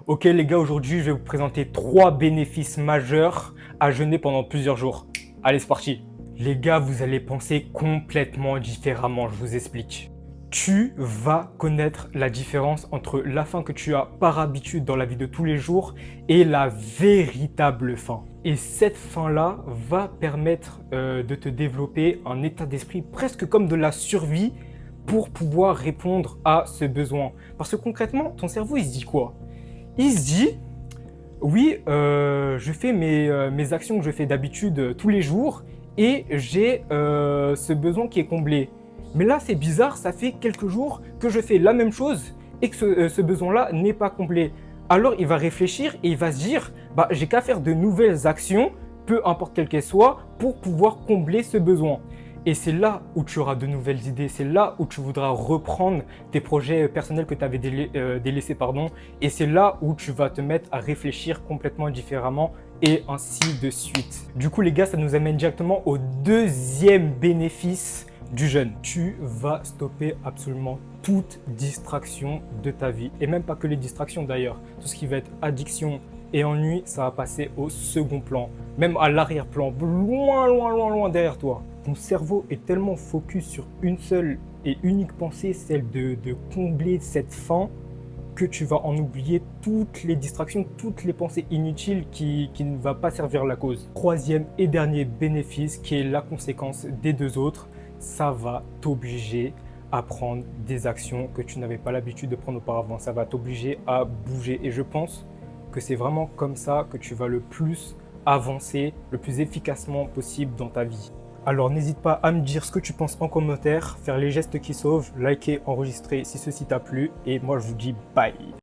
Ok les gars, aujourd'hui je vais vous présenter 3 bénéfices majeurs à jeûner pendant plusieurs jours. Allez, c'est parti. Les gars, vous allez penser complètement différemment, je vous explique. Tu vas connaître la différence entre la faim que tu as par habitude dans la vie de tous les jours et la véritable faim. Et cette faim-là va permettre de te développer un état d'esprit presque comme de la survie pour pouvoir répondre à ce besoin. Parce que concrètement, ton cerveau, il se dit quoi? Il se dit, oui, je fais mes actions que je fais d'habitude tous les jours et j'ai ce besoin qui est comblé. Mais là, c'est bizarre, ça fait quelques jours que je fais la même chose et que ce besoin-là n'est pas comblé. Alors, il va réfléchir et il va se dire, bah, j'ai qu'à faire de nouvelles actions, peu importe quelles qu'elles soient, pour pouvoir combler ce besoin. Et c'est là où tu auras de nouvelles idées, c'est là où tu voudras reprendre tes projets personnels que tu avais délaissés, pardon. Et c'est là où tu vas te mettre à réfléchir complètement différemment et ainsi de suite. Du coup les gars, ça nous amène directement au deuxième bénéfice du jeûne. Tu vas stopper absolument toute distraction de ta vie. Et même pas que les distractions d'ailleurs. Tout ce qui va être addiction et ennui, ça va passer au second plan. Même à l'arrière-plan, loin, loin, loin, loin derrière toi. Ton cerveau est tellement focus sur une seule et unique pensée, celle de combler cette faim, que tu vas en oublier toutes les distractions, toutes les pensées inutiles qui ne vont pas servir la cause. Troisième et dernier bénéfice, qui est la conséquence des deux autres, ça va t'obliger à prendre des actions que tu n'avais pas l'habitude de prendre auparavant. Ça va t'obliger à bouger. Et je pense que c'est vraiment comme ça que tu vas le plus avancer, le plus efficacement possible dans ta vie. Alors n'hésite pas à me dire ce que tu penses en commentaire, faire les gestes qui sauvent, liker, enregistrer si ceci t'a plu et moi je vous dis bye.